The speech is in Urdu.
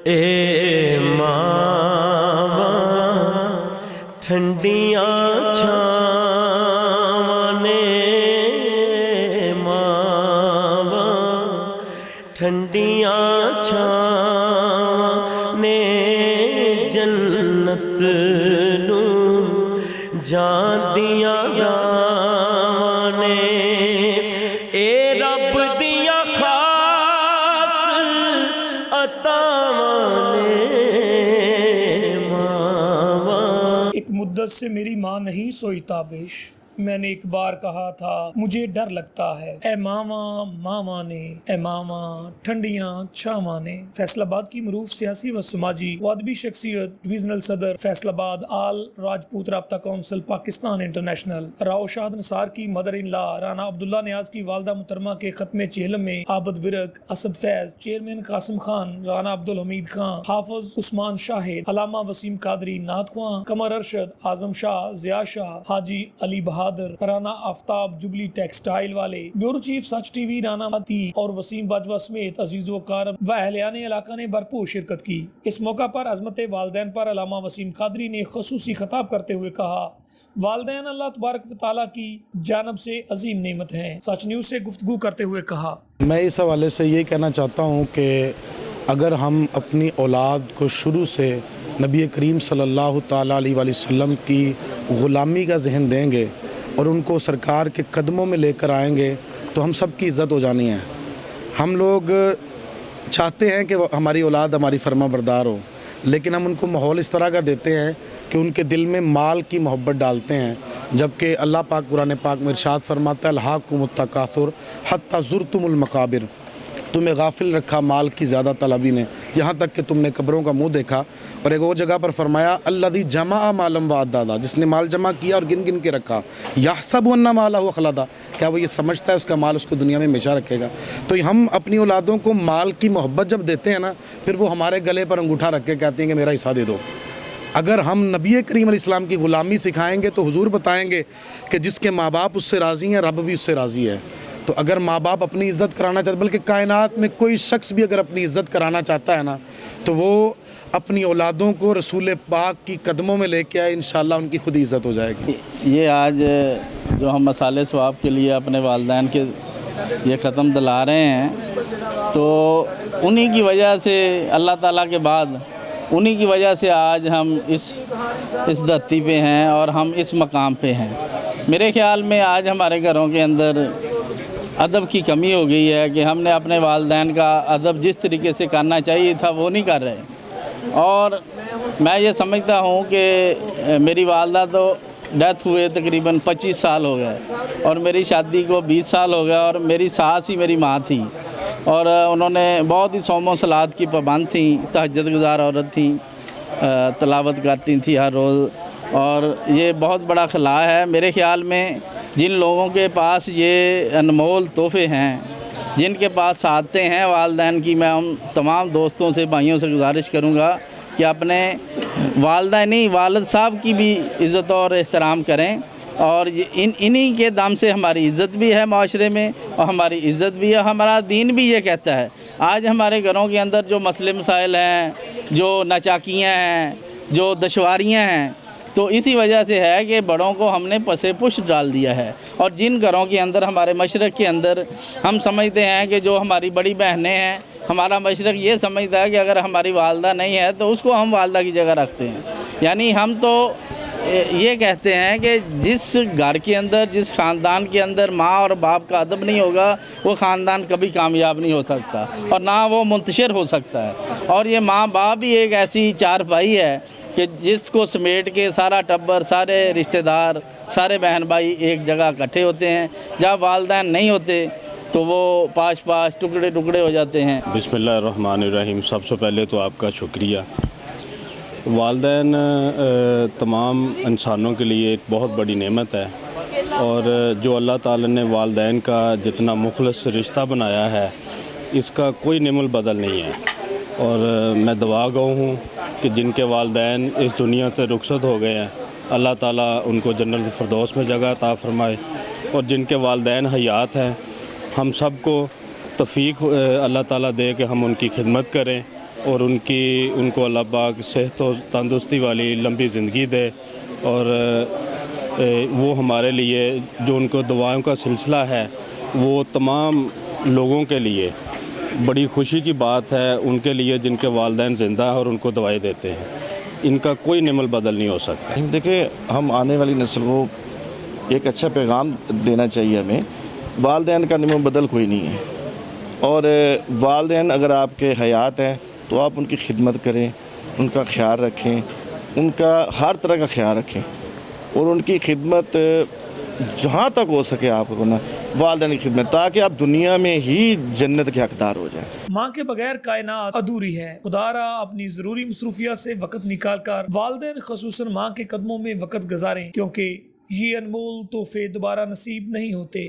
اے ماواں ٹھنڈیاں چھاواں نے، ماواں ٹھنڈیاں چھاواں نے، جنت نوں جاندیاں راواں نے، اے رب دیاں خاص عطاواں نے، ماواں۔ ایک مدت سے میری ماں نہیں سوئی تابش، میں نے ایک بار کہا تھا مجھے ڈر لگتا ہے، اے ماواں ماواں نے، اے ماواں ٹھنڈیاں چھاواں نے۔ فیصل آباد کی معروف سیاسی و سماجی و ادبی شخصیت، ڈویژنل صدر فیصل آباد آل راجپوت رابطہ کونسل پاکستان انٹرنیشنل، راؤ شاد نثار کی مدر ان لا رانا عبداللہ نیاز کی والدہ محترمہ کے ختم چہلم میں عابد ورق، اسد فیض، چیئرمین قاسم خان، رانا عبدالحمید خان، حافظ عثمان شاہد، علامہ وسیم قادری، نعت خواں قمر ارشد، اعظم شاہ، ضیاء شاہ، حاجی علی بہادر، رانا آفتاب، جبلی ٹیکسٹائل والے، بیورو چیف سچ ٹی وی رانا متی اور وسیم باجوہ سمیت عزیز و اقارب و اہلیان علاقہ نے بھرپور شرکت کی۔ اس موقع پر عظمت والدین پر علامہ وسیم قادری نے خصوصی خطاب کرتے ہوئے کہا، والدین اللہ تبارک و تعالیٰ کی جانب سے عظیم نعمت ہیں۔ سچ نیوز سے گفتگو کرتے ہوئے کہا، میں اس حوالے سے یہ کہنا چاہتا ہوں کہ اگر ہم اپنی اولاد کو شروع سے نبی کریم صلی اللہ تعالیٰ علیہ وآلہ وسلم کی غلامی کا ذہن دیں گے اور ان کو سرکار کے قدموں میں لے کر آئیں گے تو ہم سب کی عزت ہو جانی ہے۔ ہم لوگ چاہتے ہیں کہ ہماری اولاد ہماری فرما بردار ہو، لیکن ہم ان کو ماحول اس طرح کا دیتے ہیں کہ ان کے دل میں مال کی محبت ڈالتے ہیں، جبکہ اللہ پاک قرآن پاک میں ارشاد فرماتا ہے الہاکم التکاثر حتی زرتم المقابر، تمہیں غافل رکھا مال کی زیادہ طلبی نے، یہاں تک کہ تم نے قبروں کا منہ دیکھا۔ اور ایک اور جگہ پر فرمایا الذی جمع مالا وعددا، جس نے مال جمع کیا اور گن گن کے رکھا، یحسب ان مالہ اخلدا، کیا وہ یہ سمجھتا ہے اس کا مال اس کو دنیا میں ہمیشہ رکھے گا؟ تو ہم اپنی اولادوں کو مال کی محبت جب دیتے ہیں نا، پھر وہ ہمارے گلے پر انگوٹھا رکھ کے کہتے ہیں کہ میرا حصہ دے دو۔ اگر ہم نبی کریم علیہ السلام کی غلامی سکھائیں گے تو حضور بتائیں گے کہ جس کے ماں باپ اس سے راضی ہیں رب بھی اس سے راضی ہے۔ تو اگر ماں باپ اپنی عزت کرانا چاہتے، بلکہ کائنات میں کوئی شخص بھی اگر اپنی عزت کرانا چاہتا ہے نا، تو وہ اپنی اولادوں کو رسول پاک کی قدموں میں لے کے آئے، انشاءاللہ ان کی خود ہی عزت ہو جائے گی۔ یہ آج جو ہم مسالے ثواب کے لیے اپنے والدین کے یہ ختم دلا رہے ہیں، تو انہی کی وجہ سے اللہ تعالیٰ کے بعد انہی کی وجہ سے آج ہم اس دھرتی پہ ہیں اور ہم اس مقام پہ ہیں۔ میرے خیال میں آج ہمارے گھروں کے اندر ادب کی کمی ہو گئی ہے کہ ہم نے اپنے والدین کا ادب جس طریقے سے کرنا چاہیے تھا وہ نہیں کر رہے۔ اور میں یہ سمجھتا ہوں کہ میری والدہ تو ڈیتھ ہوئے تقریباً 25 سال ہو گئے اور میری شادی کو 20 سال ہو گیا، اور میری ساس ہی میری ماں تھی، اور انہوں نے بہت ہی صوم و صلات کی پابند تھیں، تہجد گزار عورت تھیں، تلاوت کرتی تھیں ہر روز، اور یہ بہت بڑا خلا ہے۔ میرے خیال میں جن لوگوں کے پاس یہ انمول تحفے ہیں، جن کے پاس سعادتیں ہیں والدین کی، میں ان تمام دوستوں سے بھائیوں سے گزارش کروں گا کہ اپنے والدہ نہیں والد صاحب کی بھی عزت اور احترام کریں، اور انہی کے دم سے ہماری عزت بھی ہے معاشرے میں، اور ہماری عزت بھی ہے، ہمارا دین بھی یہ کہتا ہے۔ آج ہمارے گھروں کے اندر جو مسئلے مسائل ہیں، جو ناچاکیاں ہیں، جو دشواریاں ہیں، تو اسی وجہ سے ہے کہ بڑوں کو ہم نے پسے پشت ڈال دیا ہے۔ اور جن گھروں کے اندر ہمارے مشرق کے اندر ہم سمجھتے ہیں کہ جو ہماری بڑی بہنیں ہیں، ہمارا مشرق یہ سمجھتا ہے کہ اگر ہماری والدہ نہیں ہے تو اس کو ہم والدہ کی جگہ رکھتے ہیں، یعنی ہم تو یہ کہتے ہیں کہ جس گھر کے اندر، جس خاندان کے اندر ماں اور باپ کا ادب نہیں ہوگا، وہ خاندان کبھی کامیاب نہیں ہو سکتا اور نہ وہ منتشر ہو سکتا ہے۔ اور یہ ماں باپ بھی ایک ایسی چارپائی ہے کہ جس کو سمیٹ کے سارا ٹبر، سارے رشتہ دار، سارے بہن بھائی ایک جگہ اکٹھے ہوتے ہیں۔ جب والدین نہیں ہوتے تو وہ پاش ٹکڑے ٹکڑے ہو جاتے ہیں۔ بسم اللہ الرحمن الرحیم۔ سب سے پہلے تو آپ کا شکریہ۔ والدین تمام انسانوں کے لیے ایک بہت بڑی نعمت ہے، اور جو اللہ تعالی نے والدین کا جتنا مخلص رشتہ بنایا ہے، اس کا کوئی نعم البدل نہیں ہے۔ اور میں دعا گو ہوں کہ جن کے والدین اس دنیا سے رخصت ہو گئے ہیں، اللہ تعالیٰ ان کو جنت الفردوس میں جگہ عطا فرمائے، اور جن کے والدین حیات ہیں، ہم سب کو توفیق اللہ تعالیٰ دے کہ ہم ان کی خدمت کریں اور ان کو اللہ پاک صحت و تندرستی والی لمبی زندگی دے، اور وہ ہمارے لیے جو ان کو دعاؤں کا سلسلہ ہے وہ تمام لوگوں کے لیے بڑی خوشی کی بات ہے، ان کے لیے جن کے والدین زندہ ہیں اور ان کو دعائیں دیتے ہیں، ان کا کوئی نعم البدل نہیں ہو سکتا۔ دیکھیں، ہم آنے والی نسل کو ایک اچھا پیغام دینا چاہیے ہمیں، والدین کا نعم البدل کوئی نہیں ہے، اور والدین اگر آپ کے حیات ہیں تو آپ ان کی خدمت کریں، ان کا خیال رکھیں، ان کا ہر طرح کا خیال رکھیں، اور ان کی خدمت جہاں تک ہو سکے آپ کو نا والدین کی خدمت، تاکہ آپ دنیا میں ہی جنت کے حقدار ہو جائیں۔ ماں کے بغیر کائنات ادھوری ہے۔ خدا را اپنی ضروری مصروفیات سے وقت نکال کر والدین خصوصاً ماں کے قدموں میں وقت گزاریں، کیونکہ یہ انمول تحفے دوبارہ نصیب نہیں ہوتے۔